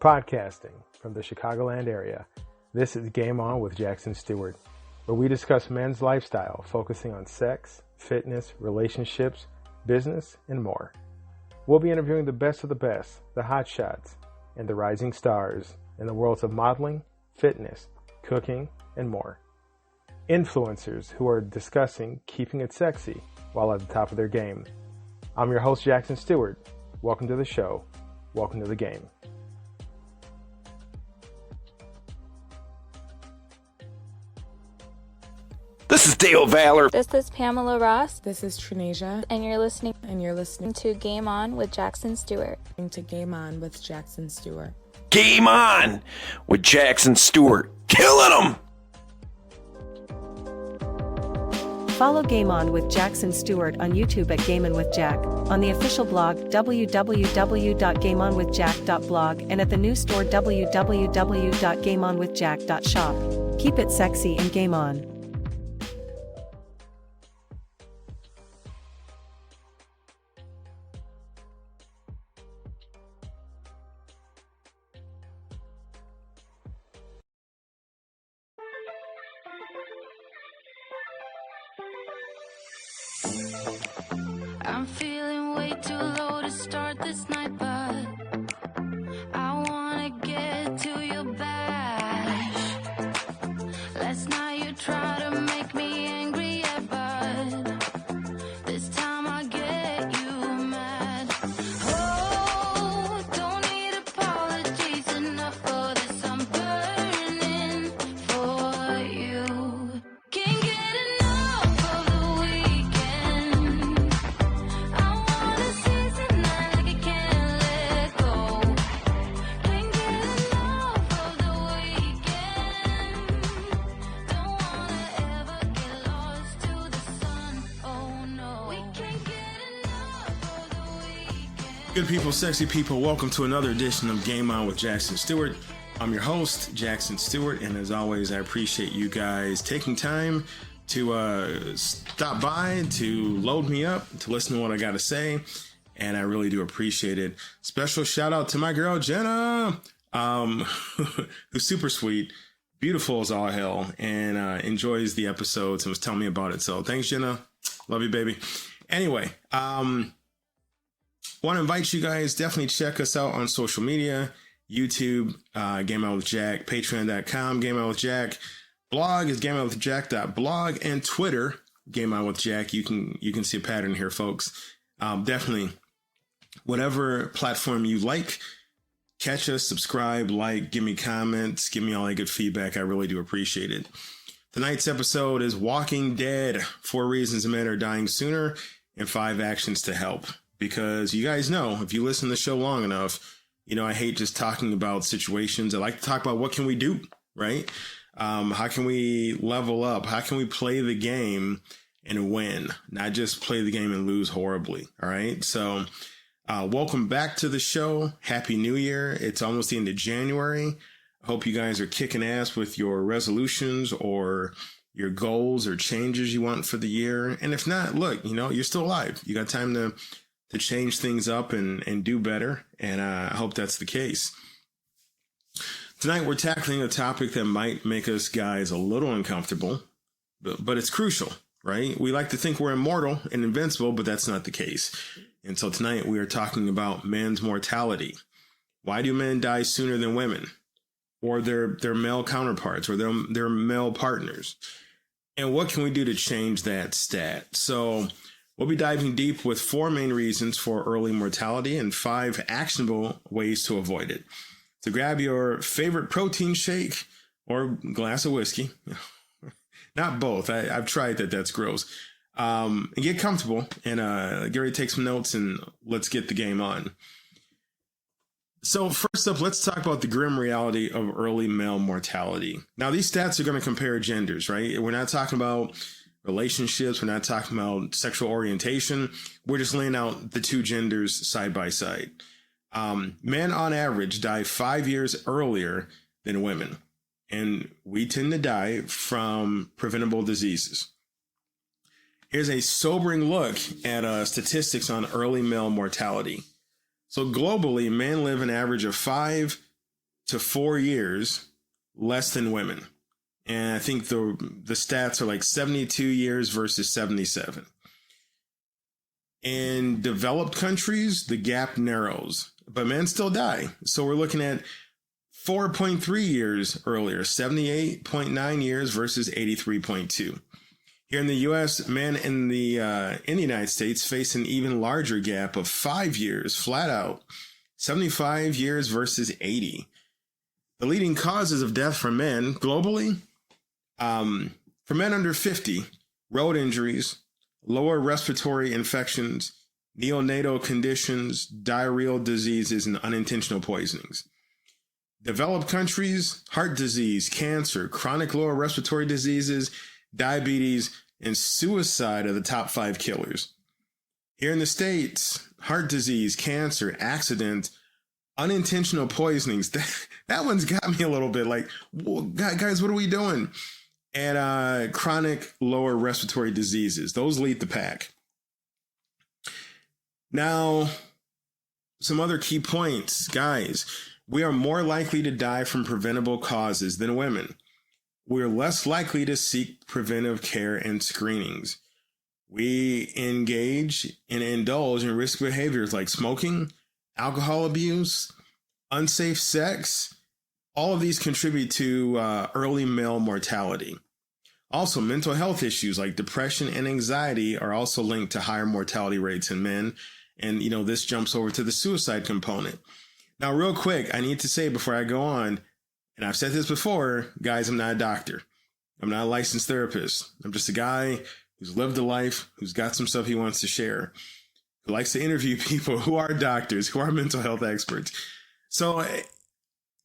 Podcasting from the Chicagoland area, this is Game On with Jackson Stewart, where we discuss men's lifestyle, focusing on sex, fitness, relationships, business, and more. We'll be interviewing the best of the best, the hot shots, and the rising stars in the worlds of modeling, fitness, cooking, and more. Influencers who are discussing keeping it sexy while at the top of their game. I'm your host, Jackson Stewart. Welcome to the show. Welcome to the game. This is Dale Valor. This is Pamela Ross. This is Trinasia. And you're listening to Game On with Jackson Stewart. Game On with Jackson Stewart. Game On with Jackson Stewart. Killing them! Follow Game On with Jackson Stewart on YouTube at Game On with Jack, on the official blog www.gameonwithjack.blog, and at the new store www.gameonwithjack.shop. Keep it sexy and game on. I'm feeling way too low to start this night, but I wanna get to your bash. Last night you tried to make me angry, yeah, but this time I get you mad. Oh, don't need apologies, enough for this, I'm burning for you. Can't get enough of the weekend. I wanna seize the night like I can't let go. Can't get enough of the weekend. Don't wanna ever get lost to the sun. Oh no, we can't get enough of the weekend. Good people, sexy people, welcome to another edition of Game On with Jackson Stewart. I'm your host, Jackson Stewart, and as always, I appreciate you guys taking time to stop by, to load me up, to listen to what I got to say, and I really do appreciate it. Special shout out to my girl, Jenna, who's super sweet, beautiful as all hell, and enjoys the episodes and was telling me about it. So thanks, Jenna. Love you, baby. Anyway, want to invite you guys, definitely check us out on social media, YouTube, Game On with Jack, patreon.com, Game On with Jack, blog is gameonwithjack.blog, and Twitter, Game On with Jack. You can see a pattern here, folks. Definitely, whatever platform you like, catch us, subscribe, like, give me comments, give me all that good feedback. I really do appreciate it. Tonight's episode is Walking Dead, 4 reasons men are dying sooner and 5 actions to help. Because you guys know, if you listen to the show long enough, you know I hate just talking about situations. I like to talk about what can we do, right? How can we level up? How can we play the game and win? Not just play the game and lose horribly, all right? So welcome back to the show. Happy New Year. It's almost the end of January. I hope you guys are kicking ass with your resolutions or your goals or changes you want for the year. And if not, look, you know, you're still alive. You got time to change things up and do better. And I hope that's the case. Tonight, we're tackling a topic that might make us guys a little uncomfortable, but it's crucial, right? We like to think we're immortal and invincible, but that's not the case. And so tonight we are talking about men's mortality. Why do men die sooner than women or their male counterparts or their male partners? And what can we do to change that stat? So we'll be diving deep with 4 main reasons for early mortality and 5 actionable ways to avoid it. So grab your favorite protein shake or glass of whiskey. Not both. I've tried that. That's gross. And get comfortable and get ready to take some notes and let's get the game on. So first up, let's talk about the grim reality of early male mortality. Now, these stats are going to compare genders, right? We're not talking about relationships. We're not talking about sexual orientation. We're just laying out the 2 genders side by side. Men on average die 5 years earlier than women, and we tend to die from preventable diseases. Here's a sobering look at statistics on early male mortality. So globally, men live an average of 5 to 4 years less than women. And I think the stats are like 72 years versus 77. In developed countries, the gap narrows, but men still die. So we're looking at 4.3 years earlier, 78.9 years versus 83.2. Here in the U.S., men in the United States face an even larger gap of 5 years, flat out, 75 years versus 80. The leading causes of death for men globally, for men under 50, road injuries, lower respiratory infections, neonatal conditions, diarrheal diseases, and unintentional poisonings. Developed countries, heart disease, cancer, chronic lower respiratory diseases, diabetes, and suicide are the top 5 killers. Here in the States, heart disease, cancer, accident, unintentional poisonings. That one's got me a little bit like, guys, what are we doing? And chronic lower respiratory diseases. Those lead the pack. Now, some other key points, guys. We are more likely to die from preventable causes than women. We're less likely to seek preventive care and screenings. We engage and indulge in risk behaviors like smoking, alcohol abuse, unsafe sex. All of these contribute to early male mortality. Also, mental health issues like depression and anxiety are also linked to higher mortality rates in men. And, this jumps over to the suicide component. Now, real quick, I need to say before I go on, and I've said this before, guys, I'm not a doctor. I'm not a licensed therapist. I'm just a guy who's lived a life, who's got some stuff he wants to share, who likes to interview people who are doctors, who are mental health experts. So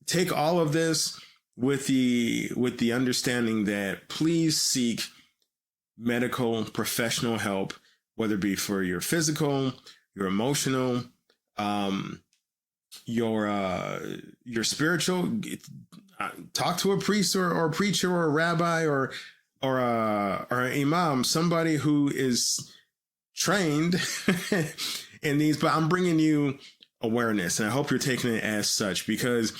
take all of this with the understanding that please seek medical professional help, whether it be for your physical, your emotional, your spiritual. Talk to a priest or a preacher or a rabbi or an imam, somebody who is trained in these. But I'm bringing you awareness, and I hope you're taking it as such, because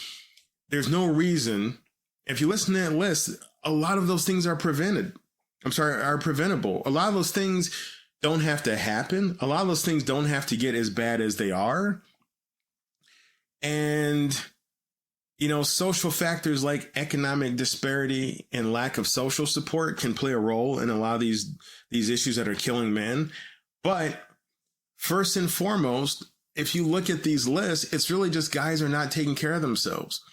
there's no reason. If you listen to that list, a lot of those things are preventable. A lot of those things don't have to happen. A lot of those things don't have to get as bad as they are. And, social factors like economic disparity and lack of social support can play a role in a lot of these issues that are killing men. But first and foremost, if you look at these lists, it's really just guys are not taking care of themselves.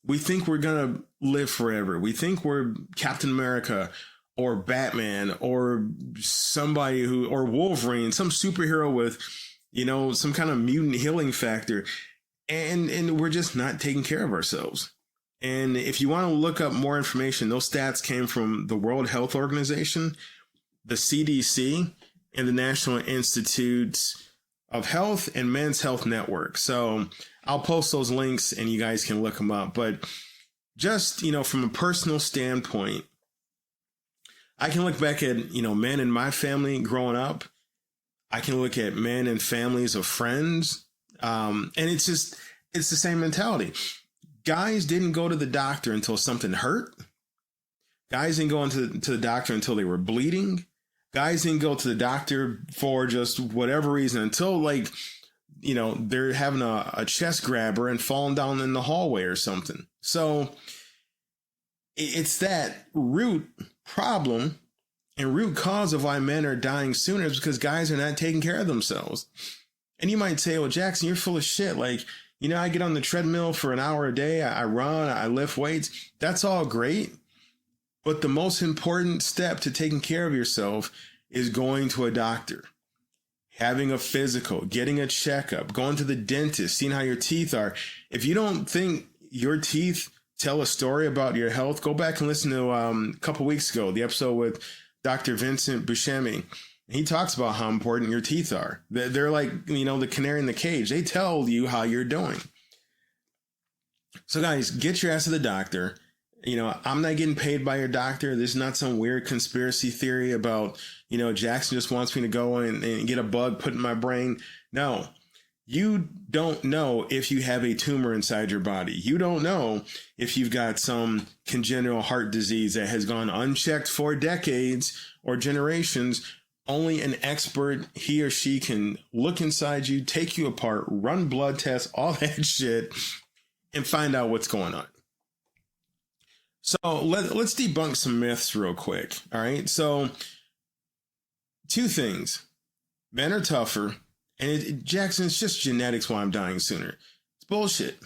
We think we're going to live forever. We think we're Captain America or Batman or somebody or Wolverine, some superhero with, some kind of mutant healing factor. And we're just not taking care of ourselves. And if you want to look up more information, those stats came from the World Health Organization, the CDC, and the National Institutes of Health and Men's Health Network. So I'll post those links and you guys can look them up. But just, from a personal standpoint, I can look back at, men in my family growing up. I can look at men and families of friends. And it's the same mentality. Guys didn't go to the doctor until something hurt. Guys didn't go to the doctor until they were bleeding. Guys didn't go to the doctor for just whatever reason until they're having a chest grabber and falling down in the hallway or something. So it's that root problem and root cause of why men are dying sooner is because guys are not taking care of themselves. And you might say, well, Jackson, you're full of shit. Like, I get on the treadmill for an hour a day. I run, I lift weights. That's all great. But the most important step to taking care of yourself is going to a doctor, having a physical, getting a checkup, going to the dentist, seeing how your teeth are. If you don't think your teeth tell a story about your health, go back and listen to a couple weeks ago, the episode with Dr. Vincent Buscemi. He talks about how important your teeth are. They're like, the canary in the cage. They tell you how you're doing. So guys, get your ass to the doctor. I'm not getting paid by your doctor. This is not some weird conspiracy theory about, Jackson just wants me to go and get a bug put in my brain. No, You don't know if you have a tumor inside your body. You don't know if you've got some congenital heart disease that has gone unchecked for decades or generations. Only an expert, he or she, can look inside you, take you apart, run blood tests, all that shit, and find out what's going on. So let's debunk some myths real quick. All right. So 2 things. Men are tougher. And Jackson, it's just genetics why I'm dying sooner. It's bullshit.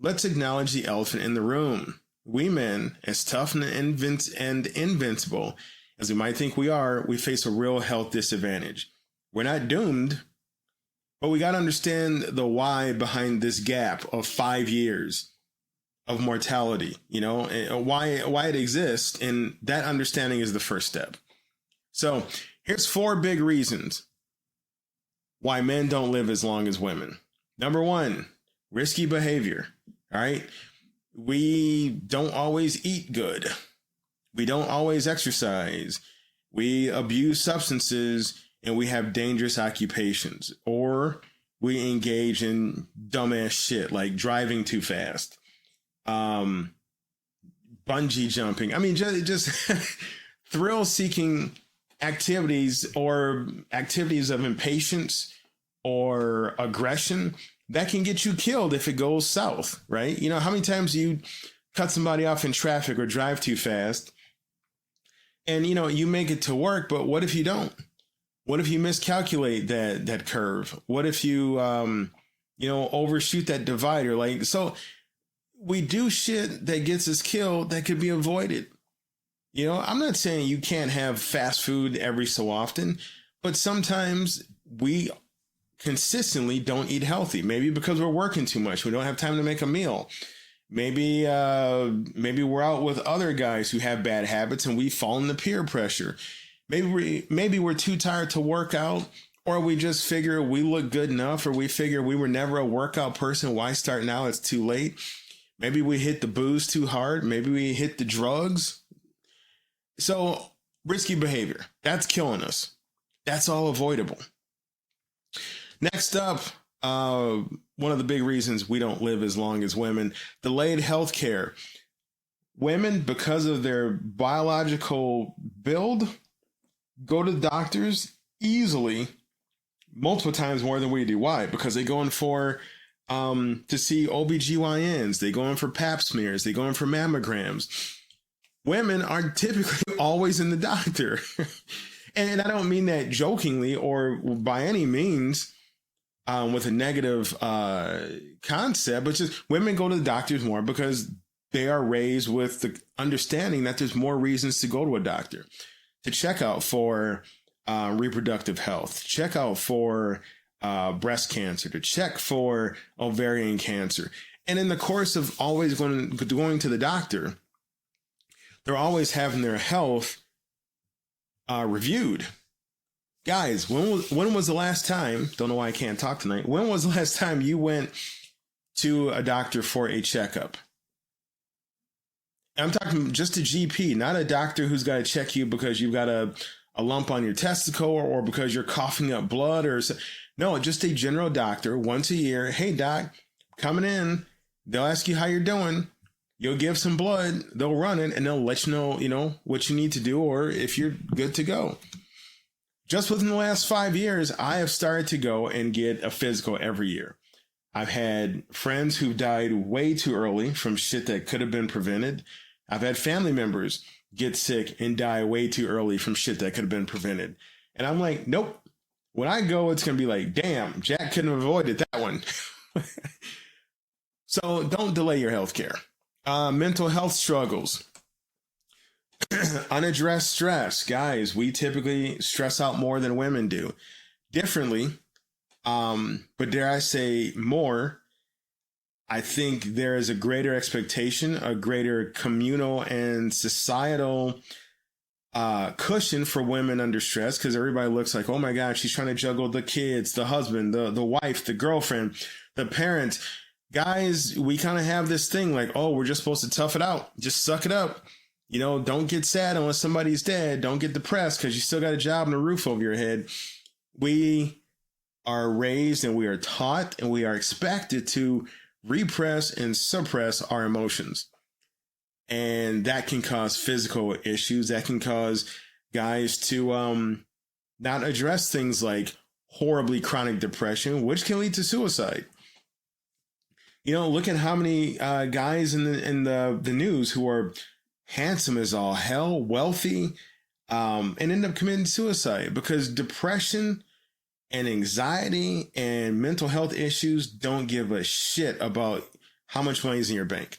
Let's acknowledge the elephant in the room. We men, as tough and invincible as we might think we are, we face a real health disadvantage. We're not doomed, but we got to understand the why behind this gap of 5 years of mortality, and why it exists. And that understanding is the first step. So here's 4 big reasons why men don't live as long as women. Number 1, risky behavior. All right. We don't always eat good. We don't always exercise. We abuse substances, and we have dangerous occupations, or we engage in dumbass shit like driving too fast, bungee jumping. I mean, just thrill seeking activities or activities of impatience or aggression that can get you killed if it goes south, right? How many times you cut somebody off in traffic or drive too fast and, you make it to work, but what if you don't? What if you miscalculate that curve? What if you, overshoot that divider? So we do shit that gets us killed that could be avoided. I'm not saying you can't have fast food every so often, but sometimes we consistently don't eat healthy. Maybe because we're working too much. We don't have time to make a meal. Maybe we're out with other guys who have bad habits and we fall into peer pressure. Maybe we're too tired to work out, or we just figure we look good enough, or we figure we were never a workout person. Why start now? It's too late. Maybe we hit the booze too hard. Maybe we hit the drugs. So risky behavior, that's killing us. That's all avoidable. Next up, one of the big reasons we don't live as long as women, delayed health care. Women, because of their biological build, go to doctors easily multiple times more than we do. Why? Because they go in for to see OBGYNs. They go in for pap smears. They go in for mammograms. Women are typically always in the doctor. And I don't mean that jokingly or by any means with a negative concept, but just women go to the doctors more because they are raised with the understanding that there's more reasons to go to a doctor, to check out for reproductive health, check out for breast cancer, to check for ovarian cancer. And in the course of always going to the doctor, they're always having their health reviewed. Guys, when was the last time, don't know why I can't talk tonight, when was the last time you went to a doctor for a checkup? I'm talking just a GP, not a doctor who's got to check you because you've got a lump on your testicle or because you're coughing up blood or so. No, just a general doctor once a year. Hey, doc, coming in. They'll ask you how you're doing. You'll give some blood. They'll run it and they'll let you know, what you need to do or if you're good to go. Just within the last 5 years, I have started to go and get a physical every year. I've had friends who died way too early from shit that could have been prevented. I've had family members get sick and die way too early from shit that could have been prevented. And I'm like, nope. When I go, it's going to be like, damn, Jack couldn't have avoided that one. So don't delay your health care. Mental health struggles. Unaddressed stress. Guys, we typically stress out more than women do. Differently, but dare I say more. I think there is a greater expectation, a greater communal and societal cushion for women under stress because everybody looks like, oh my God, she's trying to juggle the kids, the husband, the wife, the girlfriend, the parents. Guys, we kind of have this thing like, oh, we're just supposed to tough it out. Just suck it up. Don't get sad unless somebody's dead. Don't get depressed because you still got a job and a roof over your head. We are raised and we are taught and we are expected to repress and suppress our emotions. And that can cause physical issues. That can cause guys to not address things like horribly chronic depression, which can lead to suicide. You know, look at how many guys in the news who are handsome as all hell, wealthy, and end up committing suicide because depression and anxiety and mental health issues don't give a shit about how much money is in your bank.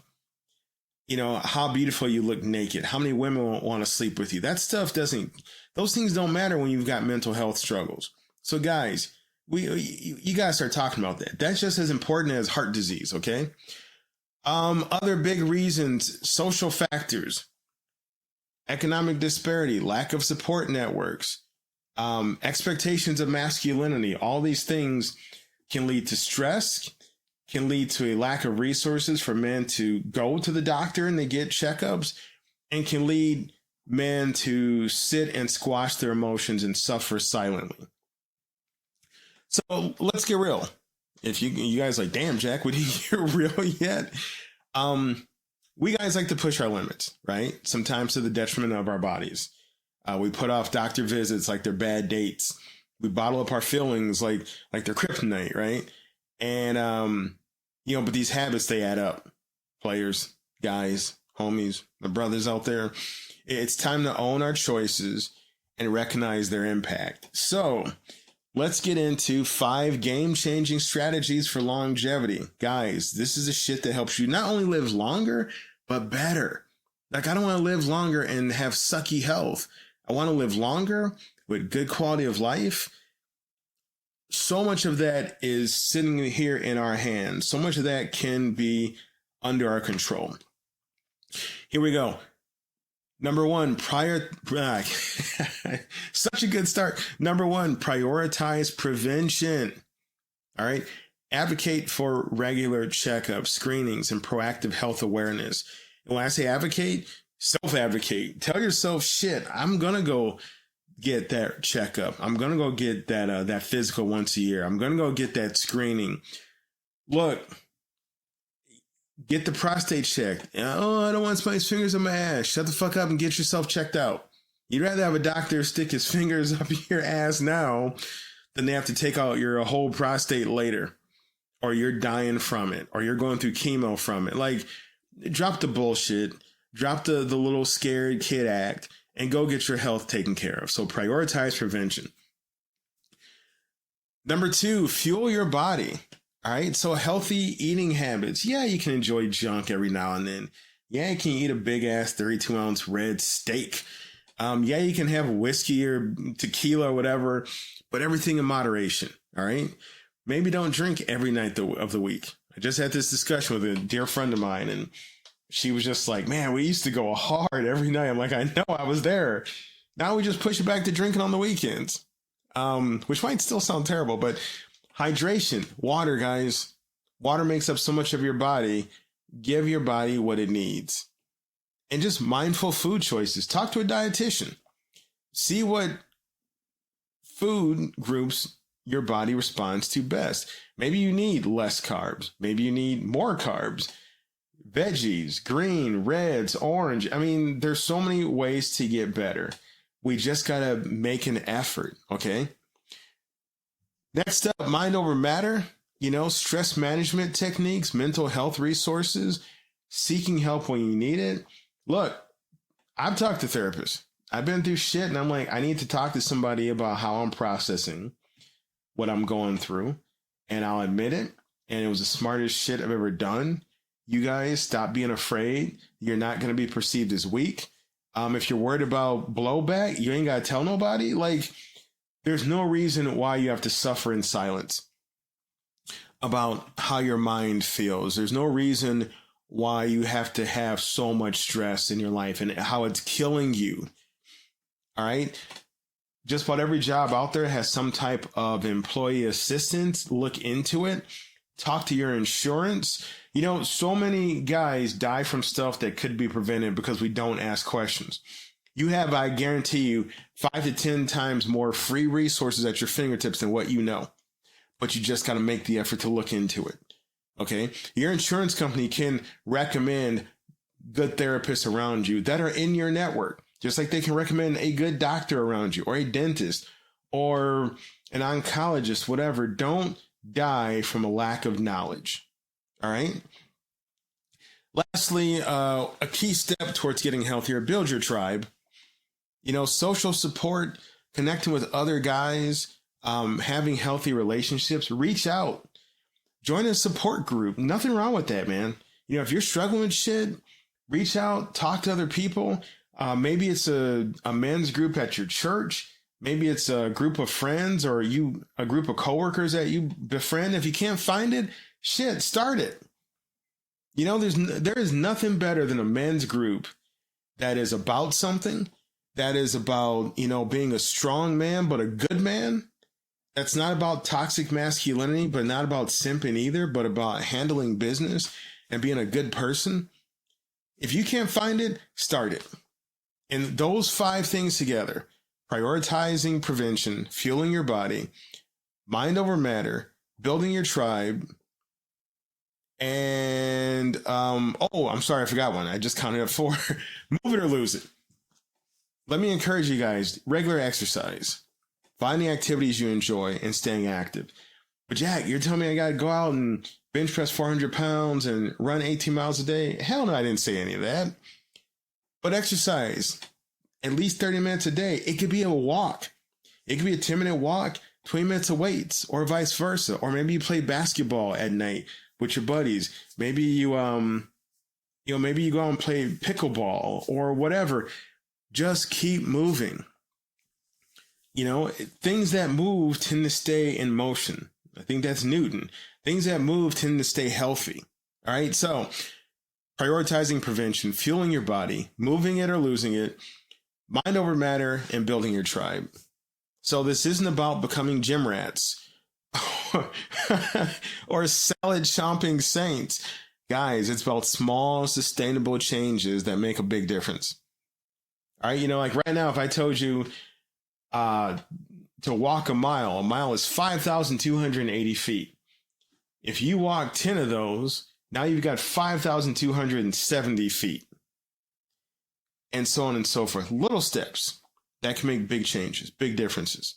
You know, how beautiful you look naked, how many women want to sleep with you. That stuff those things don't matter when you've got mental health struggles. So guys, you guys start talking about that. That's just as important as heart disease, okay? Other big reasons, social factors, economic disparity, lack of support networks, expectations of masculinity. All these things can lead to stress, can lead to a lack of resources for men to go to the doctor and they get checkups, and can lead men to sit and squash their emotions and suffer silently. So let's get real. If you guys like, damn, Jack, would he get real yet? We guys like to push our limits, right? Sometimes to the detriment of our bodies. We put off doctor visits like they're bad dates. We bottle up our feelings like they're kryptonite, right? And, but these habits, they add up. Players, guys, homies, my brothers out there. It's time to own our choices and recognize their impact. So let's get into 5 game-changing strategies for longevity. Guys, this is the shit that helps you not only live longer, but better. Like, I don't want to live longer and have sucky health. I want to live longer with good quality of life. So much of that is sitting here in our hands. So much of that can be under our control. Here we go. Number 1, such a good start. Number 1, prioritize prevention. All right. Advocate for regular checkups, screenings, and proactive health awareness. And when I say advocate, self-advocate. Tell yourself, shit, I'm going to go get that checkup. I'm going to go get that physical once a year. I'm going to go get that screening. Look, get the prostate checked. Oh, I don't want somebody's fingers in my ass. Shut the fuck up and get yourself checked out. You'd rather have a doctor stick his fingers up your ass now than they have to take out your whole prostate later, or you're dying from it, or you're going through chemo from it. Like, drop the bullshit, drop the little scared kid act, and go get your health taken care of. So prioritize prevention. Number 2, fuel your body. All right. So healthy eating habits. Yeah, you can enjoy junk every now and then. Yeah, you can eat a big ass 32-ounce red steak. Yeah, you can have whiskey or tequila or whatever, but everything in moderation. All right. Maybe don't drink every night of the week. I just had this discussion with a dear friend of mine, and she was just like, man, we used to go hard every night. I'm like, I know, I was there. Now we just push it back to drinking on the weekends, which might still sound terrible, but hydration, water, guys. Water makes up so much of your body. Give your body what it needs. And just mindful food choices. Talk to a dietitian. See what food groups your body responds to best. Maybe you need less carbs. Maybe you need more carbs. Veggies, green, reds, orange. I mean, there's so many ways to get better. We just got to make an effort, okay? Next up, mind over matter, stress management techniques, mental health resources, seeking help when you need it. Look, I've talked to therapists. I've been through shit, and I'm like, I need to talk to somebody about how I'm processing what I'm going through, and I'll admit it. And it was the smartest shit I've ever done. You guys, stop being afraid. You're not going to be perceived as weak. If you're worried about blowback, you ain't got to tell nobody. Like, there's no reason why you have to suffer in silence about how your mind feels. There's no reason why you have to have so much stress in your life and how it's killing you. All right. Just about every job out there has some type of employee assistance. Look into it. Talk to your insurance. So many guys die from stuff that could be prevented because we don't ask questions. You have, I guarantee you, 5 to 10 times more free resources at your fingertips than what you know. but you just got to make the effort to look into it. Okay. Your insurance company can recommend good therapists around you that are in your network, just like they can recommend a good doctor around you or a dentist or an oncologist, whatever. Don't die from a lack of knowledge. All right. Lastly, a key step towards getting healthier, build your tribe. Social support, connecting with other guys, having healthy relationships, reach out, join a support group. Nothing wrong with that, man. If you're struggling with shit, reach out, talk to other people. Maybe it's a men's group at your church. Maybe it's a group of friends or a group of coworkers that you befriend. If you can't find it, shit, start it. There is nothing better than a men's group that is about something, that is about, being a strong man, but a good man. That's not about toxic masculinity, but not about simping either, but about handling business and being a good person. If you can't find it, start it. And those 5 things together, prioritizing prevention, fueling your body, mind over matter, building your tribe, and, I'm sorry, I forgot one. I just counted up 4. Move it or lose it. Let me encourage you guys, regular exercise, finding activities you enjoy and staying active. But Jack, you're telling me I got to go out and bench press 400 pounds and run 18 miles a day? Hell no, I didn't say any of that. But exercise at least 30 minutes a day. It could be a walk. It could be a 10-minute walk, 20 minutes of weights, or vice versa. Or maybe you play basketball at night with your buddies. Maybe you maybe you go out and play pickleball or whatever. Just keep moving. Things that move tend to stay in motion. I think that's Newton. Things that move tend to stay healthy. All right. So prioritizing prevention, fueling your body, moving it or losing it, mind over matter, and building your tribe. So this isn't about becoming gym rats or salad chomping saints. Guys, it's about small, sustainable changes that make a big difference. All right. Like right now, if I told you to walk a mile is 5,280 feet. If you walk 10 of those, now you've got 5,270 feet. And so on and so forth. Little steps that can make big changes, big differences.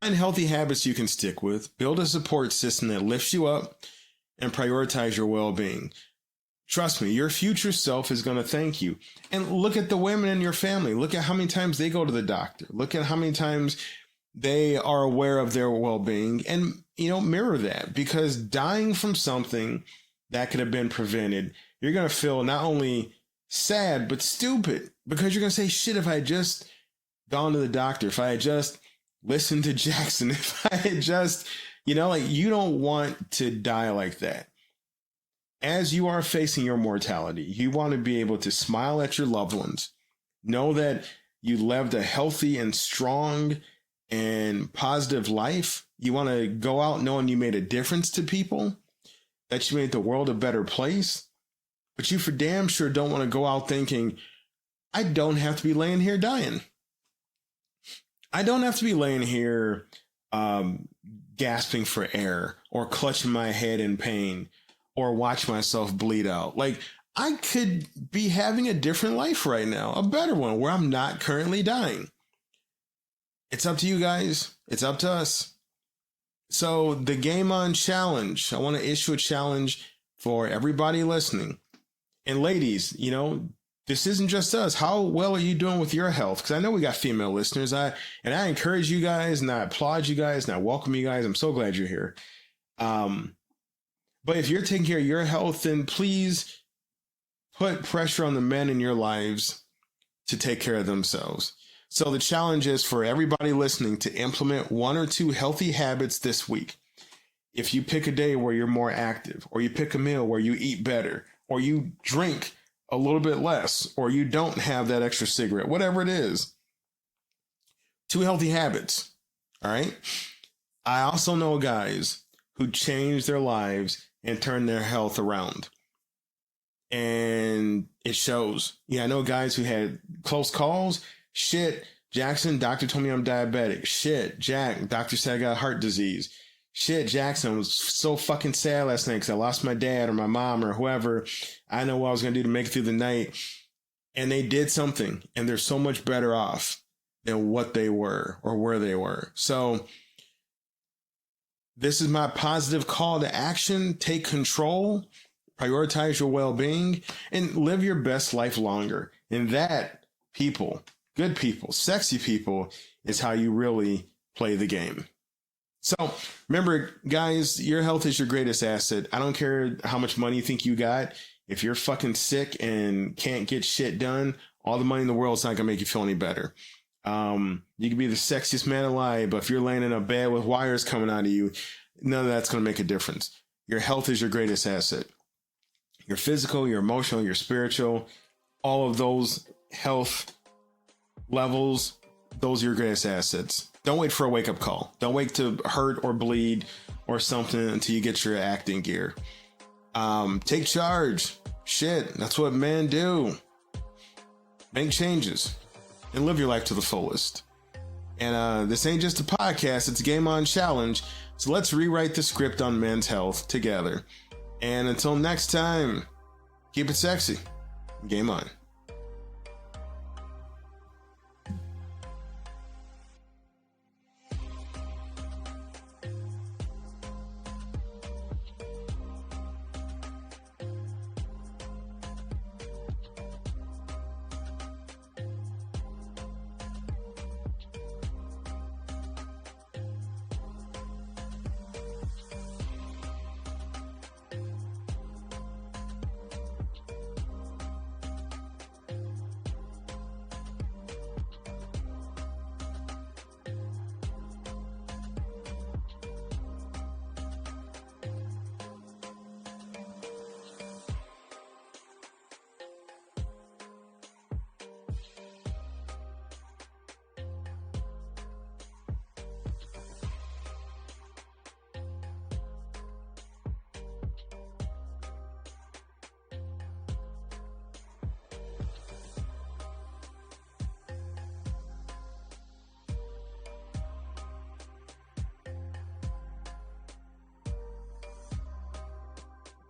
Find healthy habits you can stick with. Build a support system that lifts you up and prioritize your well-being. Trust me, your future self is going to thank you. And look at the women in your family. Look at how many times they go to the doctor. Look at how many times they are aware of their well-being and, mirror that, because dying from something that could have been prevented, you're going to feel not only sad, but stupid, because you're going to say, shit, if I had just gone to the doctor, if I had just listened to Jackson, if I had just, you don't want to die like that. As you are facing your mortality, you want to be able to smile at your loved ones, know that you lived a healthy and strong and positive life. You want to go out knowing you made a difference to people, that you made the world a better place. But you for damn sure don't want to go out thinking, I don't have to be laying here dying. I don't have to be laying here gasping for air or clutching my head in pain or watch myself bleed out. Like, I could be having a different life right now, a better one where I'm not currently dying. It's up to you guys. It's up to us. So the Game On Challenge, I want to issue a challenge for everybody listening. And ladies, this isn't just us. How well are you doing with your health? Because I know we got female listeners. I encourage you guys, and I applaud you guys, and I welcome you guys. I'm so glad you're here. But if you're taking care of your health, then please put pressure on the men in your lives to take care of themselves. So the challenge is for everybody listening to implement 1 or 2 healthy habits this week. If you pick a day where you're more active, or you pick a meal where you eat better, or you drink a little bit less, or you don't have that extra cigarette, whatever it is, 2 healthy habits. All right. I also know guys who changed their lives and turned their health around. And it shows. Yeah, I know guys who had close calls. Shit, Jackson, doctor told me I'm diabetic. Shit, Jack, doctor said I got heart disease. Shit, Jackson, I was so fucking sad last night because I lost my dad or my mom or whoever. I know what I was going to do to make it through the night. And they did something, and they're so much better off than what they were or where they were. So this is my positive call to action. Take control, prioritize your well-being, and live your best life longer. And that, people, good people, sexy people, is how you really play the game. So remember, guys, your health is your greatest asset. I don't care how much money you think you got. If you're fucking sick and can't get shit done, all the money in the world is not going to make you feel any better. You can be the sexiest man alive, but if you're laying in a bed with wires coming out of you, none of that's going to make a difference. Your health is your greatest asset. Your physical, your emotional, your spiritual, all of those health levels, those are your greatest assets. Don't wait for a wake-up call. Don't wait to hurt or bleed or something until you get your act in gear. Take charge. Shit, that's what men do. Make changes and live your life to the fullest. And this ain't just a podcast, it's a Game On Challenge. So let's rewrite the script on men's health together. And until next time, keep it sexy. Game on.